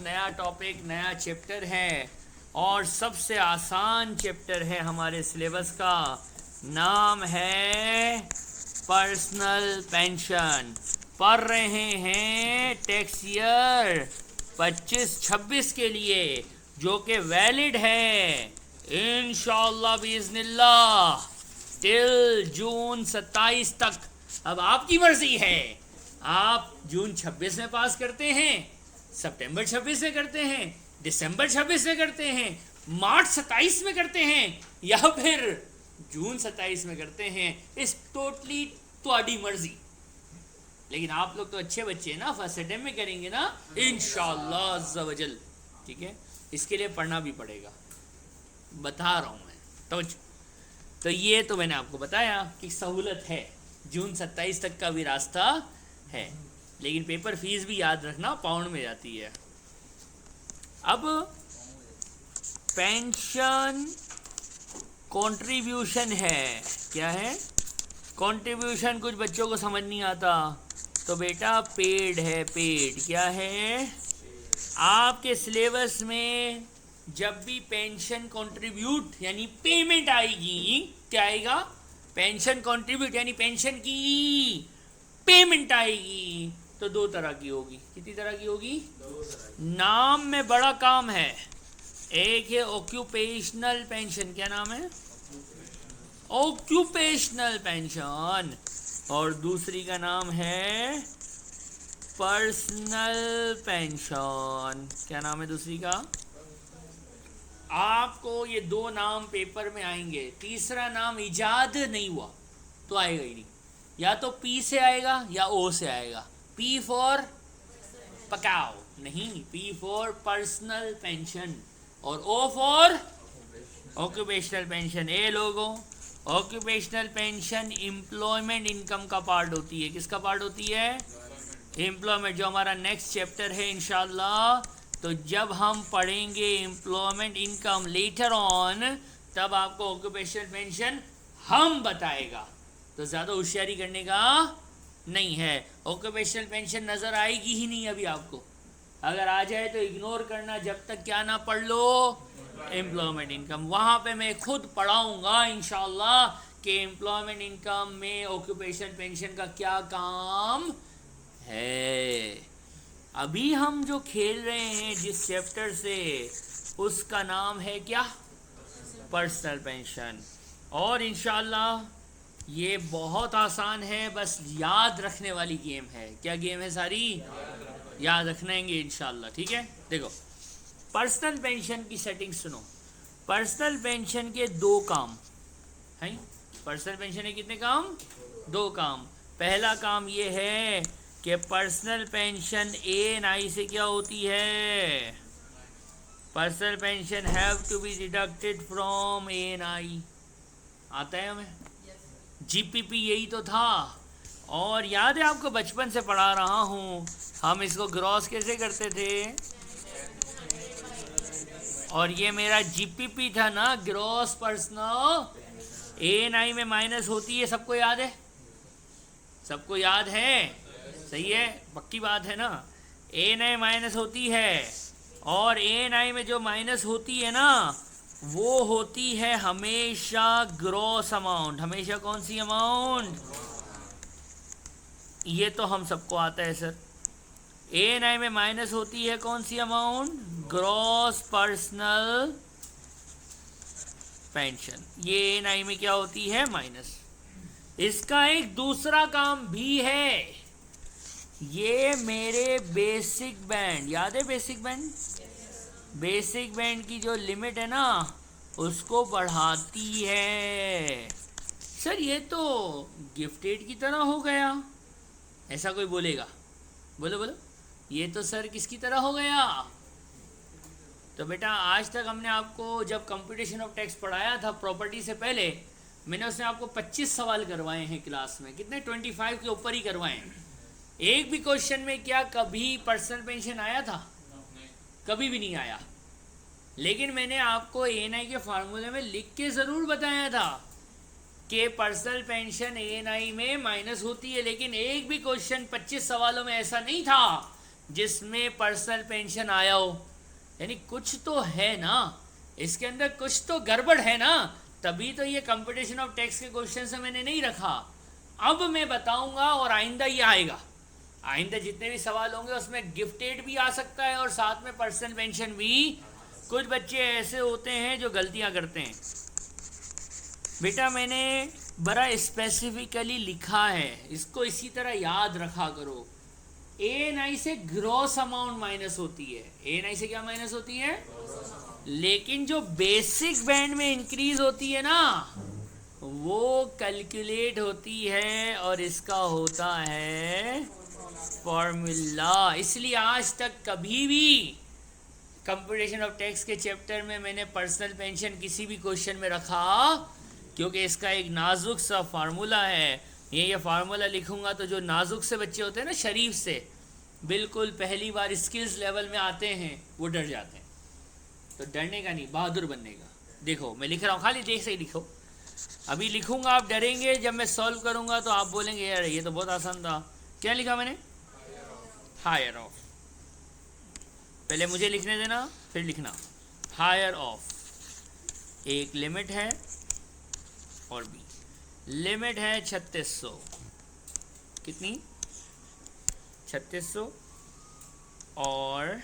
नया टॉपिक, नया चैप्टर है और सबसे आसान चैप्टर है हमारे सिलेबस का। नाम है पर्सनल पेंशन। पढ़ रहे हैं टैक्स ईयर 25-26 के लिए, जो कि वैलिड है इंशाअल्लाह बिइज़्निल्लाह टिल जून 27 तक। अब आपकी मर्जी है, आप जून 26 में पास करते हैं, सितंबर 26 में करते हैं, दिसंबर 26 में करते हैं, मार्च 27 में करते हैं या फिर जून 27 में करते हैं। इस टोटली तुम्हारी मर्जी। लेकिन आप लोग तो अच्छे बच्चे हैं ना, फर्स्ट अटेम्प्ट में करेंगे ना इंशाअल्लाह अज़्ज़ा वजल। ठीक है, इसके लिए पढ़ना भी पड़ेगा, बता रहा हूँ मैं। तो ये तो मैंने आपको बताया कि सहूलत है, जून 27 तक का भी रास्ता है, लेकिन पेपर फीस भी याद रखना पाउंड में जाती है। अब पेंशन कंट्रीब्यूशन है, क्या है कंट्रीब्यूशन? कुछ बच्चों को समझ नहीं आता, तो बेटा पेड है। पेड क्या है? आपके सिलेबस में जब भी पेंशन कंट्रीब्यूट यानी पेमेंट आएगी, क्या आएगा? पेंशन कंट्रीब्यूट यानी पेंशन की पेमेंट आएगी, तो दो तरह की होगी। कितनी तरह की होगी? नाम में बड़ा काम है। एक है ऑक्यूपेशनल पेंशन, क्या नाम है? Occupational pension. और दूसरी का नाम है पर्सनल पेंशन। क्या नाम है दूसरी का? आपको ये दो नाम पेपर में आएंगे, तीसरा नाम इजाद नहीं हुआ तो आएगा ही नहीं। या तो पी से आएगा या ओ से आएगा। पी फॉर पकाओ नहीं, पी फॉर पर्सनल पेंशन और ओ फॉर ऑक्यूपेशनल पेंशन। ए लोगों, ऑक्यूपेशनल पेंशन एम्प्लॉयमेंट इनकम का पार्ट होती है। किसका पार्ट होती है? एम्प्लॉयमेंट, जो हमारा नेक्स्ट चैप्टर है इंशाल्लाह। तो जब हम पढ़ेंगे एम्प्लॉयमेंट इनकम लेटर ऑन, तब आपको ऑक्यूपेशनल पेंशन हम बताएगा, तो ज़्यादा होशियारी करने का नहीं है। ऑक्यूपेशनल पेंशन नज़र आएगी ही नहीं अभी आपको, अगर आ जाए तो इग्नोर करना जब तक क्या ना पढ़ लो एम्प्लॉयमेंट इनकम। वहाँ पे मैं खुद पढ़ाऊँगा इंशाल्लाह कि एम्प्लॉयमेंट इनकम में ऑक्यूपेशनल पेंशन का क्या काम है। अभी हम जो खेल रहे हैं जिस चैप्टर से, उसका नाम है क्या? Personal pension. और इंशाल्लाह ये बहुत आसान है, बस याद रखने वाली गेम है। क्या गेम है? सारी याद रखनेंगे इंशाल्लाह। ठीक है, देखो पर्सनल पेंशन की सेटिंग सुनो। पर्सनल पेंशन के दो काम हैं। पर्सनल पेंशन के कितने काम? दो काम। पहला काम ये है कि पर्सनल पेंशन ANI से क्या होती है? Personal pension have to be deducted from ANI। आता है हमें? GPP यही तो था। और याद है आपको, बचपन से पढ़ा रहा हूँ, हम इसको ग्रॉस कैसे करते थे? और ये मेरा GPP था ना, ग्रॉस पर्सनल। ANI में माइनस होती है, सबको याद है? सबको याद है? सही है, पक्की बात है ना। ANI माइनस होती है, और ANI में जो माइनस होती है ना, वो होती है हमेशा ग्रॉस अमाउंट। हमेशा कौन सी अमाउंट? ये तो हम सबको आता है सर। ANI में माइनस होती है कौन सी अमाउंट? Gross personal pension. ये ANI में क्या होती है? माइनस। इसका एक दूसरा काम भी है, ये मेरे बेसिक बैंड, याद है बेसिक बैंड? बेसिक बैंड की जो लिमिट है ना, उसको बढ़ाती है। सर ये तो गिफ्टेड की तरह हो गया, ऐसा कोई बोलेगा? बोलो बोलो, ये तो सर किसकी तरह हो गया? तो बेटा आज तक हमने आपको जब कंप्यूटेशन ऑफ टैक्स पढ़ाया था प्रॉपर्टी से पहले, मैंने उसमें आपको 25 सवाल करवाए हैं क्लास में। कितने? 25 के ऊपर ही करवाए हैं। एक भी क्वेश्चन में क्या कभी पर्सनल पेंशन आया था? कभी भी नहीं आया। लेकिन मैंने आपको ANI के फार्मूले में लिख के ज़रूर बताया था कि पर्सनल पेंशन ANI में माइनस होती है। लेकिन एक भी क्वेश्चन 25 सवालों में ऐसा नहीं था जिसमें पर्सनल पेंशन आया हो, यानी कुछ तो है ना, इसके अंदर कुछ तो गड़बड़ है ना, तभी तो ये कंपटीशन ऑफ टैक्स के क्वेश्चन से मैंने नहीं रखा। अब मैं बताऊंगा और आइंदा ये आएगा, आइंदा जितने भी सवाल होंगे उसमें गिफ्टेड भी आ सकता है और साथ में पर्सनल पेंशन भी। कुछ बच्चे ऐसे होते हैं जो गलतियां करते हैं। बेटा मैंने बड़ा स्पेसिफिकली लिखा है, इसको इसी तरह याद रखा करो। ANI से ग्रॉस अमाउंट माइनस होती है। ANI से क्या माइनस होती है? लेकिन जो बेसिक बैंड में इंक्रीज होती है ना, वो कैलकुलेट होती है और इसका होता है फॉर्मूला। इसलिए आज तक कभी भी कंपटीशन ऑफ टैक्स के चैप्टर में मैंने पर्सनल पेंशन किसी भी क्वेश्चन में रखा, क्योंकि इसका एक नाजुक सा फार्मूला है। ये फार्मूला लिखूंगा तो जो नाजुक से बच्चे होते हैं ना, शरीफ से, बिल्कुल पहली बार स्किल्स लेवल में आते हैं, वो डर जाते हैं। तो डरने का नहीं, बहादुर बनने का। देखो मैं लिख रहा हूँ, खाली देख से ही लिखो। अभी लिखूंगा, आप डरेंगे, जब मैं सॉल्व करूंगा तो आप बोलेंगे यार ये तो बहुत आसान था। क्या लिखा मैंने? Higher of. पहले मुझे लिखने देना, फिर लिखना। हायर ऑफ एक लिमिट है और बी लिमिट है 3600। कितनी? 3600। और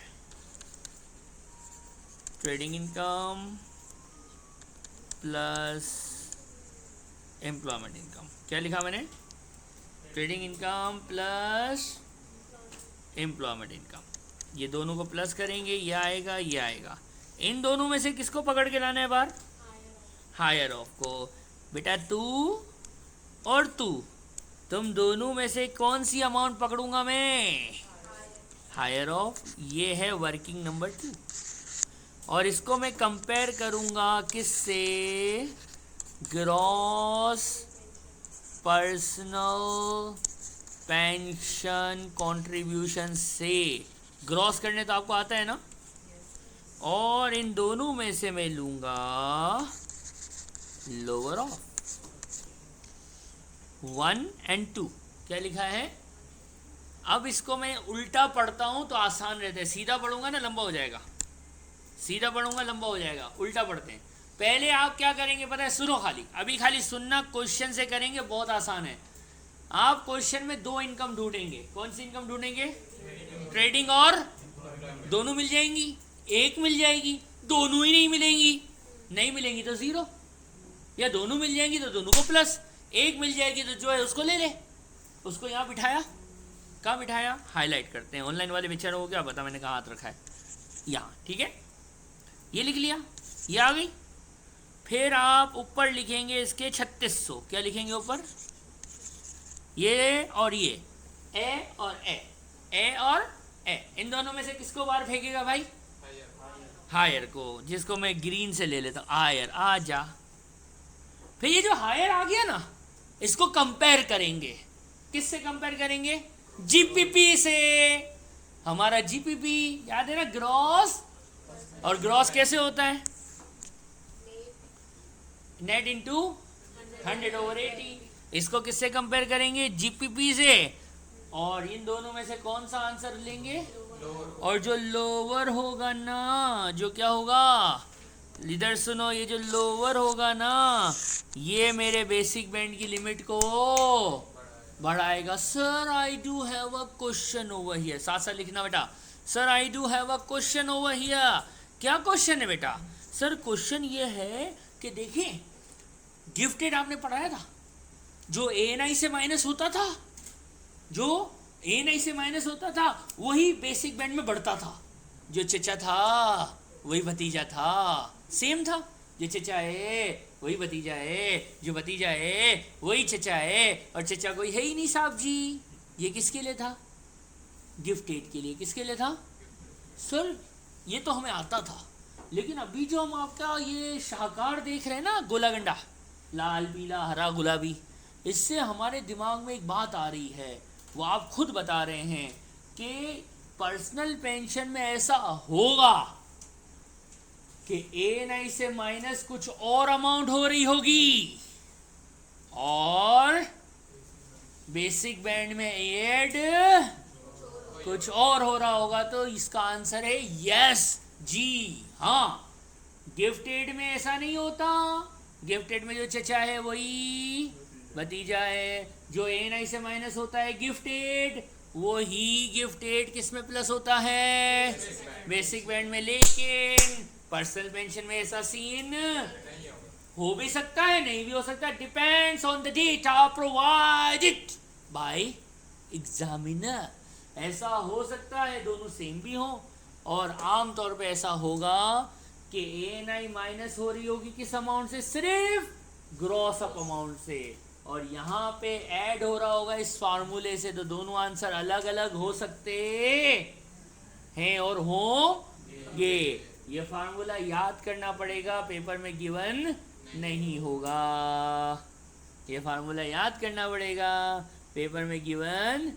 trading income plus employment income. क्या लिखा मैंने? Trading income plus employment income. ये दोनों को प्लस करेंगे, ये आएगा, ये आएगा। इन दोनों में से किसको पकड़ के लाना है बार? हायर ऑफ को। बेटा तू और तू, तुम दोनों में से कौन सी अमाउंट पकड़ूंगा मैं? Higher of. ये है वर्किंग नंबर 2 और इसको मैं कंपेयर करूंगा किससे? ग्रॉस पर्सनल पेंशन कंट्रीब्यूशन से। ग्रॉस करने तो आपको आता है ना। और इन दोनों में से मैं लूंगा लोअर ऑफ 1 और 2। क्या लिखा है? अब इसको मैं उल्टा पढ़ता हूं तो आसान रहता है। सीधा पढ़ूंगा ना लंबा हो जाएगा, सीधा पढ़ूंगा लंबा हो जाएगा। उल्टा पढ़ते हैं। पहले आप क्या करेंगे पता है? सुनो, खाली अभी खाली सुनना, क्वेश्चन से करेंगे, बहुत आसान है। आप क्वेश्चन में 2 इनकम ढूंढेंगे। कौन सी इनकम ढूंढेंगे? ट्रेडिंग और दोनों मिल जाएंगी, एक मिल जाएगी, दोनों ही नहीं मिलेंगी। नहीं मिलेंगी तो 0, या दोनों मिल जाएंगी तो दोनों को प्लस, एक मिल जाएगी तो जो है उसको ले ले। उसको यहाँ बिठाया, कहाँ बिठाया? हाईलाइट करते हैं। ऑनलाइन वाले बेचारों को क्या पता मैंने कहाँ हाथ रखा है। यहाँ, ठीक है, ये लिख लिया, ये आ गई। फिर आप ऊपर लिखेंगे इसके 3600। क्या लिखेंगे ऊपर? ये और ये, ए और ए, ए और ए। इन दोनों में से किसको बाहर फेंकेगा भाई? हायर को, जिसको मैं ग्रीन से ले लेता हूँ। हायर आ जा। फिर ये जो हायर आ गया ना, इसको कंपेयर करेंगे। किससे कंपेयर करेंगे? जीपीपी से। हमारा जीपीपी याद है ना, ग्रॉस। और ग्रॉस कैसे होता है? Net into 100/80। इसको किससे कंपेयर करेंगे? जीपीपी से। और इन दोनों में से कौन सा आंसर लेंगे? और जो लोअर होगा ना, जो क्या होगा? इधर सुनो, ये जो लोअर होगा ना, ये मेरे बेसिक बैंड की लिमिट को बढ़ाएगा। Sir I do have a question over here. साथ साथ लिखना बेटा, sir I do have a question over here. क्या क्वेश्चन है बेटा? सर क्वेश्चन ये है कि देखिए, गिफ्टेड आपने पढ़ाया था, जो ANI से माइनस होता था, जो ANI से माइनस होता था, वही बेसिक बैंड में बढ़ता था। जो चचा था वही भतीजा था, सेम था। जो चचा है वही भतीजा है, जो भतीजा है वही चचा है, और चचा कोई है ही नहीं साहब जी। ये किसके लिए था? गिफ्टेड के लिए। किसके लिए था? सर ये तो हमें आता था, लेकिन अभी जो हम आपका ये शाहकार देख रहे हैं ना, गोला गंडा, लाल पीला हरा गुलाबी, इससे हमारे दिमाग में एक बात आ रही है, वो आप खुद बता रहे हैं कि पर्सनल पेंशन में ऐसा होगा कि ANI से माइनस कुछ और अमाउंट हो रही होगी और बेसिक बैंड में ऐड कुछ और हो रहा होगा, तो इसका आंसर है यस, जी हाँ। गिफ्टेड में ऐसा नहीं होता। गिफ्टेड में जो चचा है वही भतीजा है, जो ANI से माइनस होता है गिफ्टेड, वो ही गिफ्टेड किस में प्लस होता है, बेसिक बैंड में। लेकिन पर्सनल पेंशन में ऐसा सीन हो भी सकता है, नहीं भी हो सकता, depends on the data provided by examiner. ऐसा हो सकता है दोनों सेम भी हो, और आमतौर पे ऐसा होगा कि ANI माइनस हो रही होगी किस अमाउंट से, सिर्फ ग्रॉस अप अमाउंट से, और यहाँ पे ऐड हो रहा होगा इस फार्मूले से। तो दोनों आंसर अलग अलग हो सकते हैं और होंगे। ये फार्मूला याद करना पड़ेगा, पेपर में गिवन नहीं होगा। ये फार्मूला याद करना पड़ेगा, पेपर में गिवन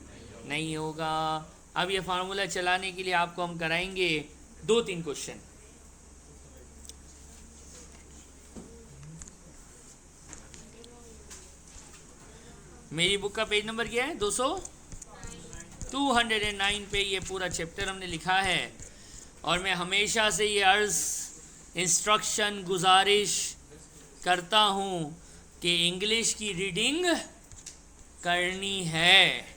नहीं होगा। अब ये फार्मूला चलाने के लिए आपको हम कराएंगे 2-3 क्वेश्चन। मेरी बुक का पेज नंबर क्या है, 209 पे ये पूरा चैप्टर हमने लिखा है। और मैं हमेशा से ये अर्ज़, इंस्ट्रक्शन, गुजारिश करता हूँ कि इंग्लिश की रीडिंग करनी है,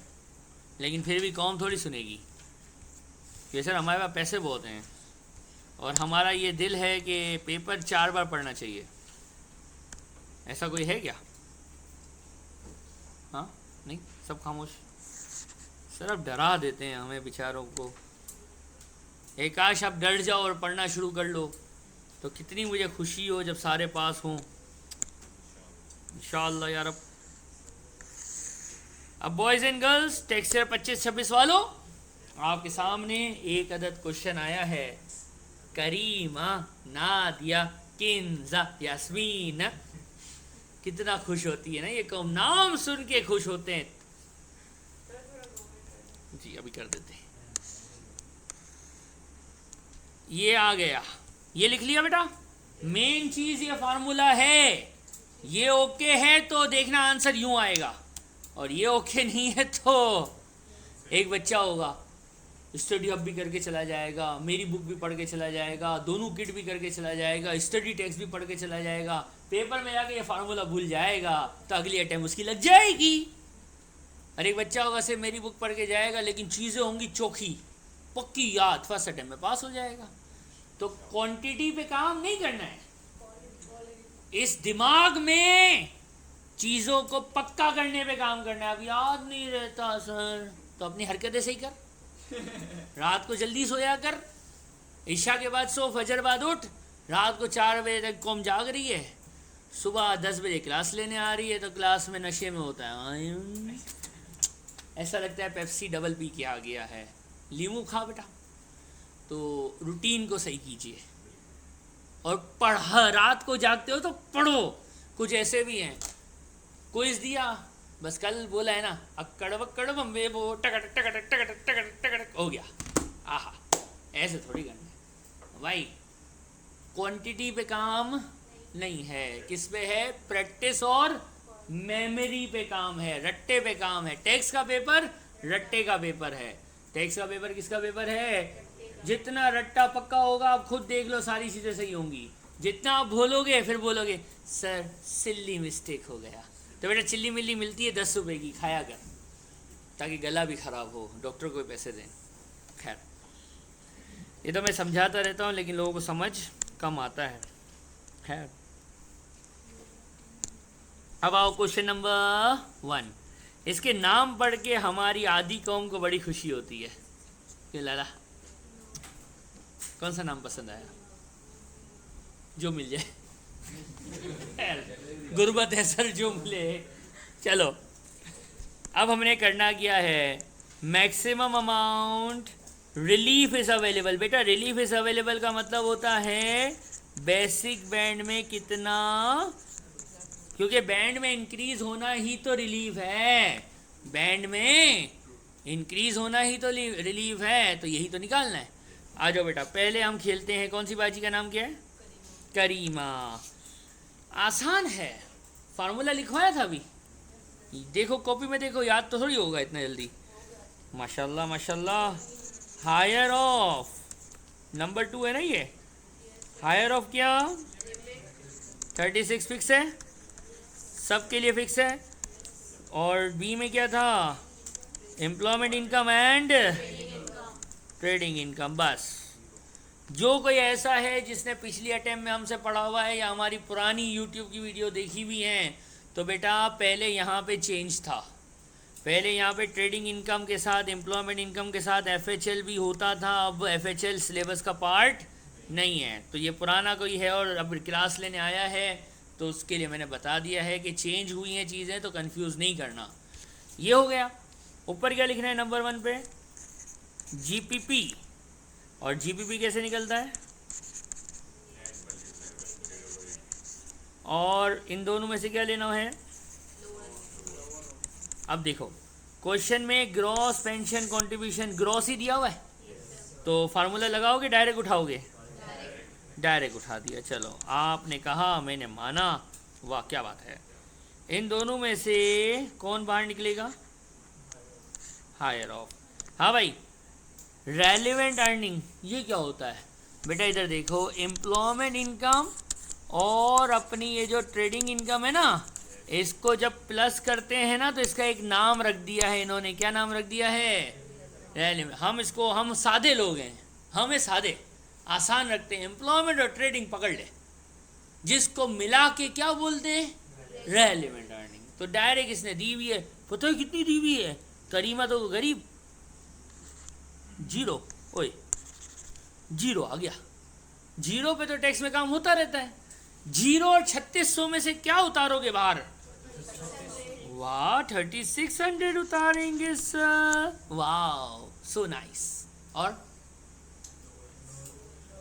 लेकिन फिर भी कौन थोड़ी सुनेगी कि सर हमारे पास पैसे बहुत हैं और हमारा ये दिल है कि पेपर 4 बार पढ़ना चाहिए। ऐसा कोई है क्या? हाँ, नहीं, सब खामोश। सर आप डरा देते हैं हमें बेचारों को। एक काश आप डर जाओ और पढ़ना शुरू कर लो, तो कितनी मुझे खुशी हो जब सारे पास हों इंशाअल्लाह यार। अब बॉयज़ एंड गर्ल्स, टेक्स्ट 25-26 वालों, आपके सामने एक अदद क्वेश्चन आया है। करीमा, नादिया, किंजा, यास्मीन, कितना खुश होती है ना ये कौम, नाम सुन के खुश होते हैं। जी अभी कर देते हैं। ये आ गया, ये लिख लिया बेटा। मेन चीज ये फार्मूला है, ये ओके है तो देखना आंसर यूं आएगा, और ये ओके नहीं है तो एक बच्चा होगा स्टडी हब भी करके चला जाएगा, मेरी बुक भी पढ़ के चला जाएगा, दोनों किट भी करके चला जाएगा, स्टडी टेक्स्ट भी पढ़ के चला जाएगा, पेपर में जाके ये फार्मूला भूल जाएगा तो अगली अटेम्प्ट उसकी लग जाएगी। और एक बच्चा होगा सिर्फ मेरी बुक पढ़ के जाएगा, लेकिन चीज़ें होंगी चोखी पक्की याद, फर्स्ट अटेम्प्ट में पास हो जाएगा। तो क्वांटिटी पे काम नहीं करना है, इस दिमाग में चीज़ों को पक्का करने पे काम करना है। अब याद नहीं रहता सर, तो अपनी हरकतें सही कर, रात को जल्दी सोया कर, ईशा के बाद सो, फजर बाद उठ, रात को 4 बजे तक कौम जाग रही है, सुबह 10 बजे क्लास लेने आ रही है, तो क्लास में नशे में होता है, ऐसा लगता है पेप्सी डबल पी के आ गया है, लीमू खा बेटा। तो रूटीन को सही कीजिए और पढ़, रात को जागते हो तो पढ़ो। कुछ ऐसे भी हैं, क्विज दिया, बस कल बोला है ना, अक्कड़ बक्कड़ बम्बे बो टकटक टकटक टकटक टकटक टकटक हो गया, आहा, ऐसे थोड़ी करना है भाई। क्वांटिटी पे काम नहीं है, किस पे है, प्रैक्टिस और मेमोरी पे काम है, रट्टे पे काम है। टेक्स्ट का पेपर रट्टे का पेपर है। टेक्स्ट का पेपर किसका पेपर है? जितना रट्टा पक्का होगा आप खुद देख लो, सारी चीज़ें सही होंगी। जितना आप भूलोगे फिर बोलोगे सर सिल्ली मिस्टेक हो गया। तो बेटा चिल्ली मिल्ली मिलती है 10 रुपए की, खाया कर, ताकि गला भी ख़राब हो, डॉक्टर को पैसे दें। खैर ये तो मैं समझाता रहता हूँ, लेकिन लोगों को समझ कम आता है। खैर अब आओ क्वेश्चन नंबर 1। इसके नाम पढ़ के हमारी आधी कौम को बड़ी खुशी होती है कि लाला कौन सा नाम पसंद आया, जो मिल जाए गुर्बत है सर, जो मिले। चलो अब हमने करना क्या है, maximum amount relief is available. बेटा रिलीफ इज़ अवेलेबल का मतलब होता है बेसिक बैंड में कितना, क्योंकि बैंड में इंक्रीज होना ही तो रिलीफ है, बैंड में इंक्रीज होना ही तो रिलीफ है, तो यही तो निकालना है। आ जाओ बेटा, पहले हम खेलते हैं, कौन सी बाजी का नाम क्या है, करीमा। आसान है, फार्मूला लिखवाया था अभी, देखो कॉपी में देखो, याद तो थोड़ी होगा इतना जल्दी। माशाल्लाह माशाल्लाह। हायर ऑफ नंबर 2 है ना ये। हायर ऑफ क्या 36 फिक्स है, सबके लिए फिक्स है। और बी में क्या था employment income and trading income. बस जो कोई ऐसा है जिसने पिछली अटेम्प्ट में हमसे पढ़ा हुआ है या हमारी पुरानी यूट्यूब की वीडियो देखी हुई है तो बेटा पहले यहाँ पे चेंज था। पहले यहाँ पे ट्रेडिंग इनकम के साथ एम्प्लॉयमेंट इनकम के साथ एफएचएल भी होता था, अब एफएचएल सिलेबस का पार्ट नहीं है। तो ये पुराना कोई है और अब क्लास लेने आया है तो उसके लिए मैंने बता दिया है कि चेंज हुई हैं चीज़ें, तो कंफ्यूज नहीं करना। ये हो गया। ऊपर क्या लिखना है नंबर 1 पे जीपीपी। और जीपीपी कैसे निकलता है, और इन दोनों में से क्या लेना है। अब देखो क्वेश्चन में ग्रॉस पेंशन कंट्रीब्यूशन ग्रॉस ही दिया हुआ है, तो फार्मूला लगाओगे डायरेक्ट उठाओगे, डायरेक्ट उठा दिया। चलो आपने कहा मैंने माना, वाह क्या बात है। इन दोनों में से कौन बाहर निकलेगा, हायर ऑफ। हाँ भाई रेलिवेंट अर्निंग ये क्या होता है बेटा, इधर देखो एम्प्लॉयमेंट इनकम और अपनी ये जो ट्रेडिंग इनकम है ना, इसको जब प्लस करते हैं ना तो इसका एक नाम रख दिया है इन्होंने। क्या नाम रख दिया है, रेलिवेंट। हम सादे लोग हैं, हमें सादे आसान रखते हैं, एम्प्लॉयमेंट और ट्रेडिंग पकड़ ले, जिसको मिला के क्या बोलते हैं, रेलिवेंट अर्निंग। तो डायरेक्ट इसने दी हुई है, पता है कितनी दी हुई है, करीमा तो गरीब 0, ओए 0 आ गया। 0 पे तो टैक्स में काम होता रहता है। 0 और 3600 में से क्या उतारोगे बाहर, वाह 3600 उतारेंगे सर, वाह सो नाइस। और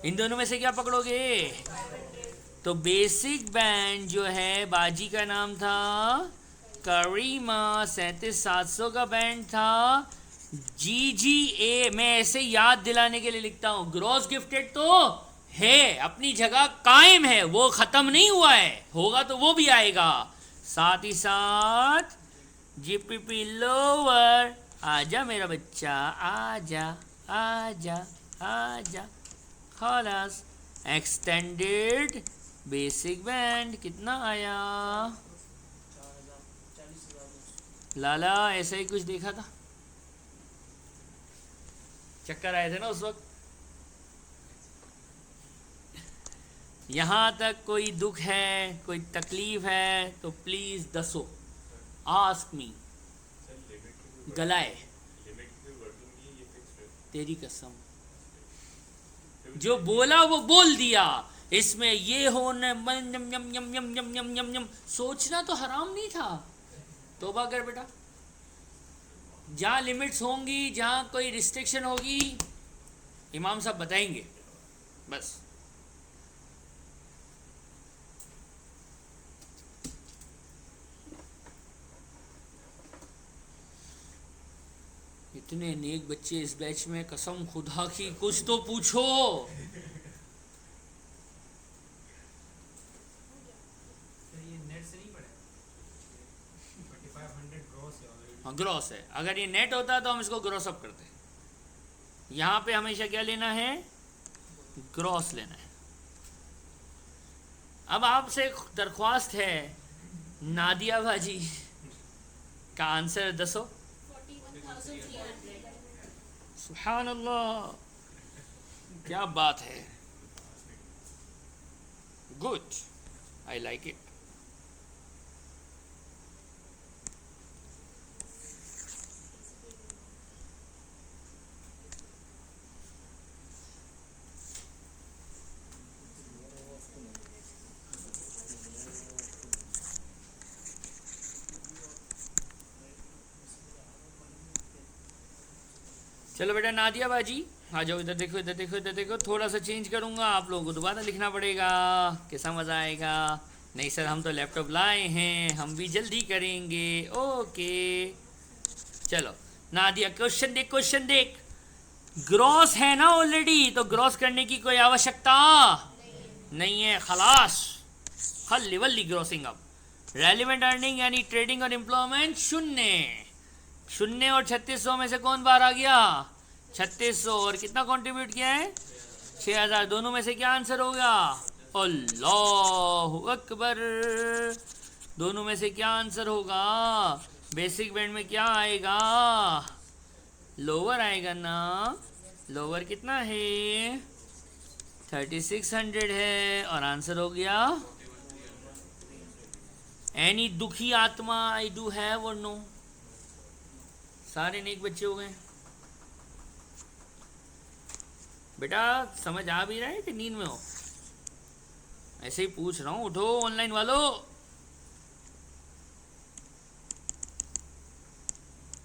इन दोनों में से क्या पकड़ोगे, तो बेसिक बैंड जो है बाजी का नाम था, करीमा 37700 का बैंड था। GGA मैं ऐसे याद दिलाने के लिए लिखता हूँ, ग्रॉस गिफ्टेड तो है अपनी जगह कायम है, वो ख़त्म नहीं हुआ है, होगा तो वो भी आएगा। साथ ही साथ जीपीपी लोअर, आजा मेरा बच्चा आजा आजा आजा, खलास। एक्सटेंडेड बेसिक बैंड कितना आया, लाला ऐसा ही कुछ देखा था, चक्कर आए थे ना उस वक्त। यहाँ तक कोई दुख है, कोई तकलीफ है तो प्लीज़ दसो, आस्क मी। गलाए तेरी कसम, जो बोला वो बोल दिया, इसमें ये होने यम यम यम यम यम यम यम यम सोचना तो हराम नहीं था। तौबा कर बेटा, जहाँ लिमिट्स होंगी, जहाँ कोई रिस्ट्रिक्शन होगी, इमाम साहब बताएंगे बस। इतने नेक बच्चे इस बैच में, कसम खुदा की कुछ तो पूछो। हाँ ग्रॉस है, अगर ये नेट होता तो हम इसको ग्रॉस अप करते। यहाँ पे हमेशा क्या लेना है, ग्रॉस लेना है। अब आपसे एक दरख्वास्त है, नादिया भाजी का आंसर दसो। सुभान अल्लाह, क्या बात है, गुड, आई लाइक इट। चलो बेटा नादिया बाजी आ जाओ, इधर देखो इधर देखो इधर देखो। थोड़ा सा चेंज करूँगा, आप लोगों को दोबारा लिखना पड़ेगा, कैसा मज़ा आएगा। नहीं सर हम तो लैपटॉप लाए हैं, हम भी जल्दी करेंगे, ओके। चलो नादिया क्वेश्चन देख, क्वेश्चन देख। ग्रॉस है ना ऑलरेडी, तो ग्रॉस करने की कोई आवश्यकता नहीं है, खलास हल्ली वल्ली ग्रॉसिंग। अब रेलिवेंट अर्निंग यानी ट्रेडिंग और एम्प्लॉयमेंट 0, शून्य और 3600 में से कौन बाहर आ गया? 3600। और कितना कंट्रीब्यूट किया है? 6000। दोनों में से क्या आंसर होगा? अल्लाह अकबर। दोनों में से क्या आंसर होगा? बेसिक बैंड में क्या आएगा? लोअर आएगा ना। लोअर कितना है? 3600 है। और आंसर हो गया एनी दुखी आत्मा आई डू हैव और नो? सारे नेक बच्चे हो गए। बेटा समझ आ भी रहा है कि नींद में हो? ऐसे ही पूछ रहा हूँ, उठो ऑनलाइन वालों।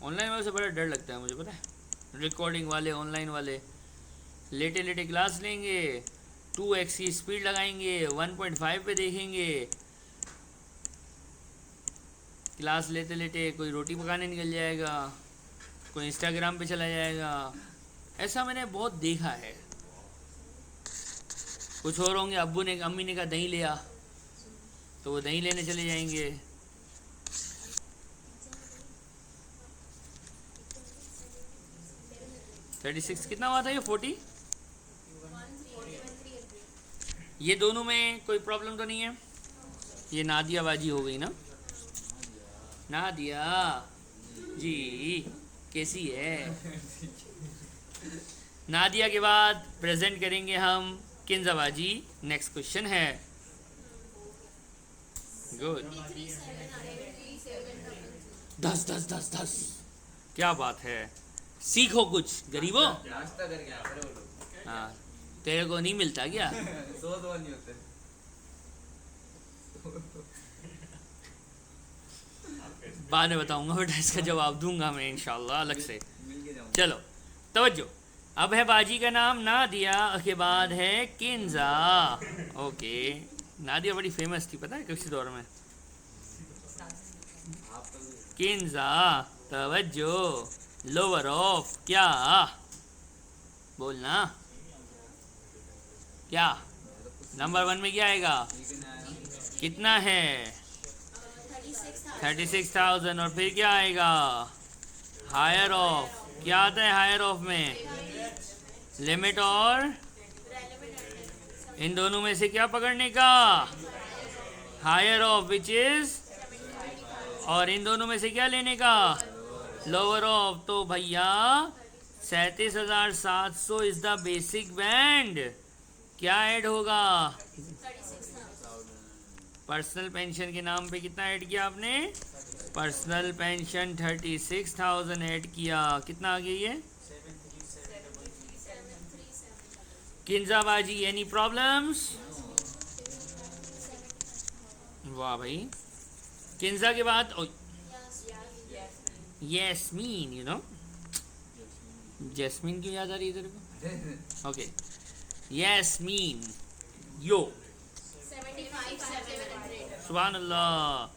ऑनलाइन वालों से बड़ा डर लगता है मुझे, पता है। रिकॉर्डिंग वाले, ऑनलाइन वाले लेटे लेटे क्लास लेंगे, 2x की स्पीड लगाएंगे, 1.5 पे देखेंगे। क्लास लेते लेटे कोई रोटी पकाने निकल जाएगा, कोई इंस्टाग्राम पे चला जाएगा। ऐसा मैंने बहुत देखा है। कुछ और होंगे, अम्मी ने कहा दही ले आ, तो वो दही लेने चले जाएंगे। $36 कितना हुआ था ये? 40। ये दोनों में कोई प्रॉब्लम तो नहीं है? ये नादिया बाजी हो गई ना? नादिया जी कैसी है? नादिया के बाद प्रेजेंट करेंगे हम किंजाबाजी। नेक्स्ट क्वेश्चन है। गुड। 10 10 10 10। क्या बात है, सीखो कुछ गरीबों। हाँ, तेरे को नहीं मिलता क्या? नहीं होते। बाद में बताऊंगा बेटा, इसका जवाब दूंगा मैं इंशाल्लाह अलग से। चलो तवज्जो। अब है बाजी का नाम नादिया, के बाद है किंजा। ओके, नादिया बड़ी फेमस थी पता है किसी दौर में। किंजा तवज्जो, लोअर ऑफ क्या? बोलना क्या? नंबर 1 में क्या आएगा? कितना है? 36,000। और फिर क्या आएगा? Higher of. क्या आता है हायर ऑफ में? लिमिट और इन दोनों में से क्या पकड़ने का? हायर ऑफ विच इज, और इन दोनों में से क्या लेने का? Lower of. तो भैया 37,700 इज द बेसिक बैंड। क्या ऐड होगा? पर्सनल पेंशन के नाम पे कितना ऐड किया आपने? पर्सनल पेंशन 36,000 ऐड किया। कितना आ गया ये? किंजाबाजी एनी प्रॉब्लम्स? वाह भाई। किंजा के बाद यस्मीन, यू नो जैस्मीन क्यों याद आ रही है तेरे को? ओके, यस्मीन यो। सुभान अल्लाह।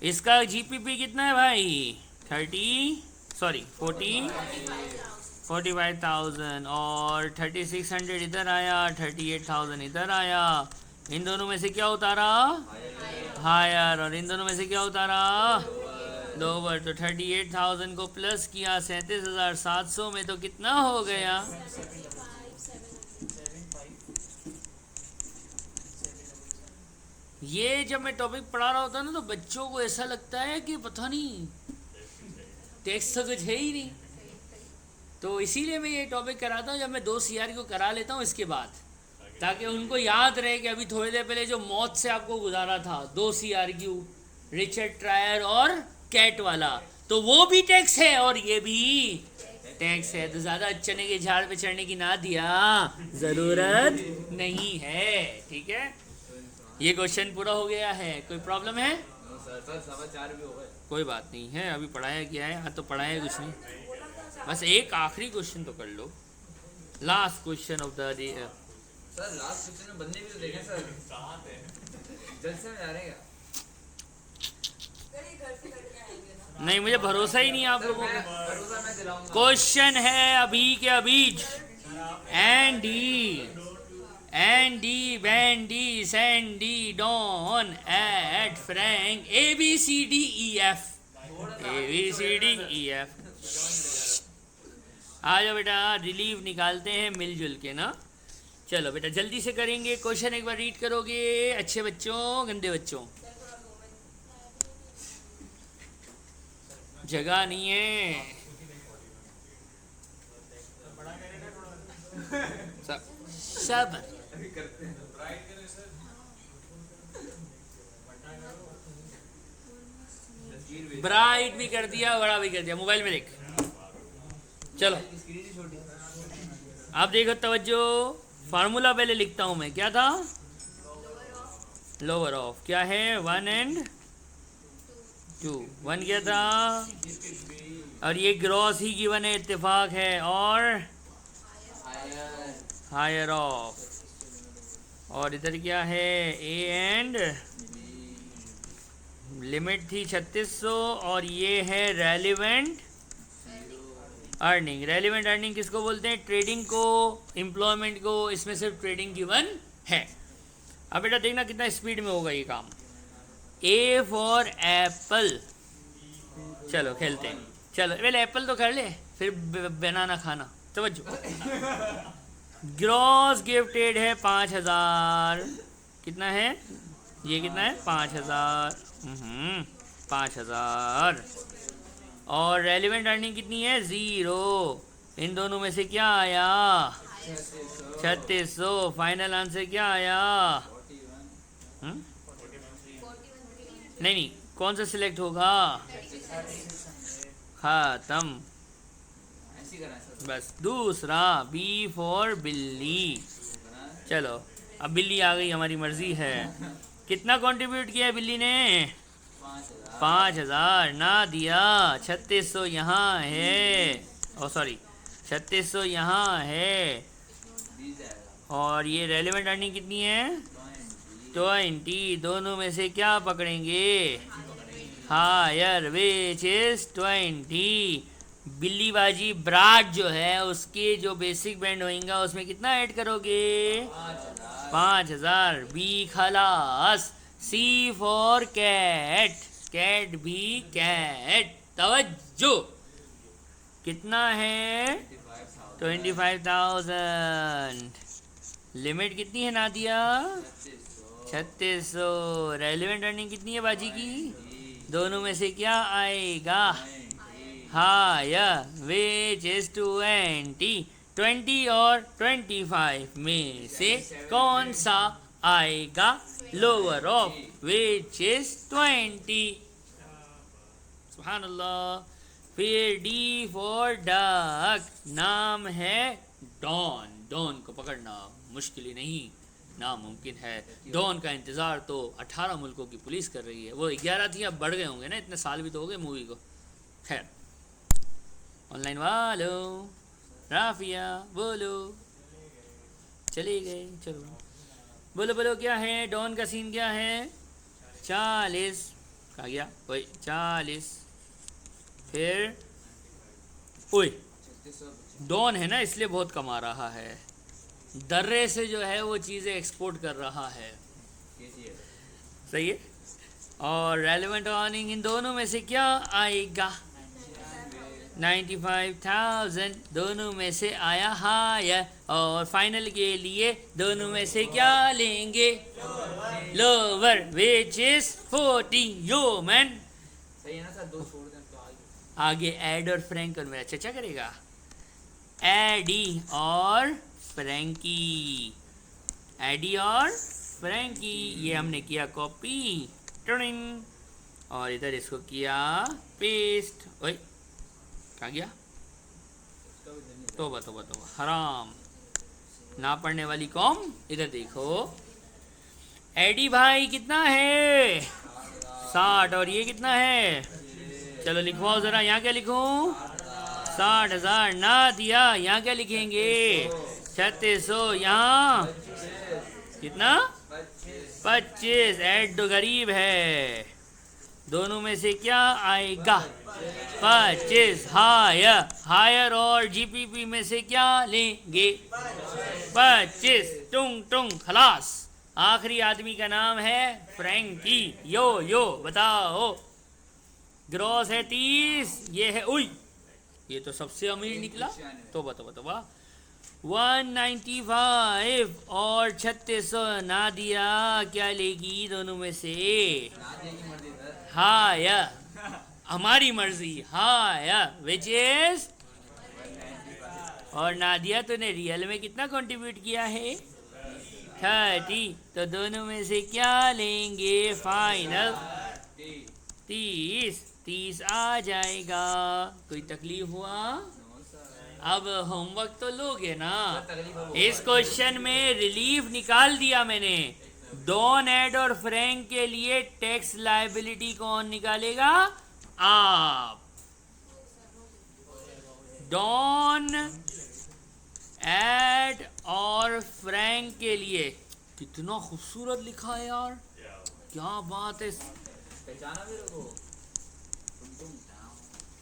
इसका जीपीपी कितना है भाई? 45,000 और 3600 इधर आया, 38,000 इधर आया। इन दोनों में से क्या उतारा? हायर। और इन दोनों में से क्या उतारा? लोअर। तो 38,000 को प्लस किया 37,700 में, तो कितना हो गया? ये जब मैं टॉपिक पढ़ा रहा होता ना तो बच्चों को ऐसा लगता है कि पता नहीं टेक्स्ट तो कुछ है ही नहीं। तो इसीलिए मैं ये टॉपिक कराता हूँ, जब मैं 2 CR को करा लेता हूँ इसके बाद, ताकि उनको याद रहे कि अभी थोड़ी देर पहले जो मौत से आपको गुजारा था 2 CRQ, रिचर्ड ट्रायर और कैट वाला, तो वो भी टैक्स है और ये भी टैक्स है। तो ज़्यादा चने के झाड़ पे चढ़ने की ना दिया ज़रूरत नहीं है। ठीक है, ये क्वेश्चन पूरा हो गया है। कोई प्रॉब्लम है? कोई बात नहीं है, अभी पढ़ाया क्या है? तो पढ़ाया कुछ नहीं, बस एक आखिरी क्वेश्चन तो कर लो। Last question of the day. Sir last question में बंदे भी तो देखें सर, जलसे में जा रहे हैं। नहीं, मुझे भरोसा ही नहीं आप लोगों को। क्वेश्चन है अभी के अभी। Andy Bandy Sandy Don ate Frank ABCDEF ABCDEF। आ जाओ बेटा, रिलीव निकालते हैं मिलजुल के ना। चलो बेटा जल्दी से करेंगे। क्वेश्चन एक बार रीड करोगे अच्छे बच्चों, गंदे बच्चों? जगह नहीं है। सब ब्राइट भी कर दिया, बड़ा भी कर दिया। मोबाइल में देख। चलो आप देखो, तवज्जो। फार्मूला पहले लिखता हूं मैं। क्या था? Lower of. क्या है? 1 and 2। 1 क्या था? और ये ग्रॉस ही गिवन है, इत्तेफाक है। और हायर ऑफ। और इधर क्या है? ए एंड लिमिट थी 3600। और ये है रेलिवेंट अर्निंग। रेलिवेंट अर्निंग किसको बोलते हैं? ट्रेडिंग को, एम्प्लॉयमेंट को। इसमें सिर्फ ट्रेडिंग गिवन है। अब बेटा देखना कितना स्पीड में होगा ये काम। A for Apple. चलो खेलते हैं। चलो पहले एप्पल तो कर ले, फिर बनाना खाना। तवज्जो। ग्रॉस गिफ्टेड है 5000। कितना है ये? कितना है? 5000। 5000। और रेलिवेंट अर्निंग कितनी है? 0। इन दोनों में से क्या आया? 3600। फाइनल आंसर क्या आया? नहीं, कौन सा सिलेक्ट होगा? खत्म। बस दूसरा, बी फॉर बिल्ली। चलो अब बिल्ली आ गई, हमारी मर्जी है। कितना कंट्रीब्यूट किया है बिल्ली ने? 5000 ना दिया। 3600 यहाँ है। ओ सॉरी, 3600 यहाँ है। और ये रेलेवेंट अर्निंग कितनी है? 20। दोनों में से क्या पकड़ेंगे? Higher, which is 20। बिल्ली बाजी ब्राड जो है, उसके जो बेसिक बैंड होएगा उसमें कितना ऐड करोगे? 5000। बी खलास। सी फॉर कैट। कैट भी कैट। तवज्जो। कितना है? 25,000। लिमिट कितनी है नादिया? 3600। रेलिवेंट अर्निंग कितनी है बाजी की? दोनों में से क्या आएगा? Higher, which is 20। 20 और 25 में से कौन सा आएगा? Lower of, which is 20। सुभान अल्लाह। फिर डी फॉर डक। नाम है डॉन। डॉन को पकड़ना मुश्किल ही नहीं, नामुमकिन है। डॉन का इंतज़ार तो 18 मुल्कों की पुलिस कर रही है। वो 11 थी, अब बढ़ गए होंगे ना, इतने साल भी तो हो गए मूवी को। खैर, ऑनलाइन वालों, राफिया बोलो। चले गए। चलो बोलो बोलो, क्या है डॉन का सीन? क्या है? 40। कहा गया? वही 40। फिर ओए, डॉन है ना, इसलिए बहुत कमा रहा है। दर्रे से जो है वो चीज़ें एक्सपोर्ट कर रहा है। सही है। और रेलेवेंट अर्निंग इन दोनों में से क्या आएगा? 95,000। दोनों में से आया हायर। और फाइनल के लिए दोनों में से क्या लेंगे? Lower, which is 40। Yo man, सही है ना सर? 2 छोड़ दें तो आगे एड और फ्रैंक और मेरा चचा करेगा। एडी और फ्रैंकी। एडी और फ्रैंकी, ये हमने किया कॉपी। ट्रिंग। और इधर इसको किया पेस्ट। ओए कहाँ गया? तोबा तोबा तोबा, हराम ना पढ़ने वाली कौम। इधर देखो, एडी भाई कितना है? 60। और ये कितना है? चलो लिखवाओ ज़रा। यहाँ क्या लिखूं? 60,000 ना दिया। यहाँ क्या लिखेंगे? 3600। यहाँ कितना? 25। ऐड तो गरीब है। दोनों में से क्या आएगा? 25। हायर। हायर और जीपीपी में से क्या लेंगे? 25। टुंग टुंग खलास। आखिरी आदमी का नाम है फ्रैंकी। यो यो बताओ। ग्रॉस है 30, ये है उई, ये तो सबसे अमीर निकला। तो बताओ 195 और 3600, नादिया क्या लेगी दोनों में से? नादिया की मर्जी सर। हाँ या हमारी मर्जी, हाँ या विच इज। और नादिया तूने रियल में कितना कंट्रीब्यूट किया है? 30। तो दोनों में से क्या लेंगे फाइनल? 30 आ जाएगा। कोई तकलीफ हुआ? अब होमवर्क तो लोगे ना। इस क्वेश्चन में रिलीफ निकाल दिया मैंने। डॉन, एड और फ्रैंक के लिए टैक्स लायबिलिटी कौन निकालेगा? आप। डॉन, एड और फ्रैंक के लिए। कितना खूबसूरत लिखा है यार, क्या बात है। पहचाना मेरे को?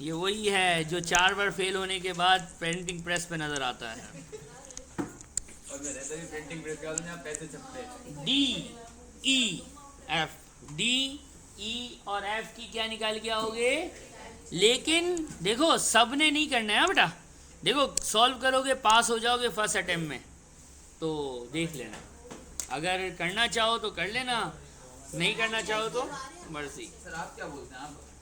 ये वही है जो 4 बार फेल होने के बाद प्रिंटिंग प्रेस पे नजर आता है। और मैं रहता भी प्रिंटिंग प्रेस का, यहाँ पैसे छपते हैं। डी, ई, एफ। डी, ई और एफ की क्या निकाल के आओगे? लेकिन देखो सबने नहीं करना है बेटा। देखो सॉल्व करोगे पास हो जाओगे फर्स्ट अटेम्प्ट में, तो देख लेना। अगर करना चाहो तो कर लेना, नहीं करना चाहो तो मर्जी। सर आप क्या बोलते हैं? आप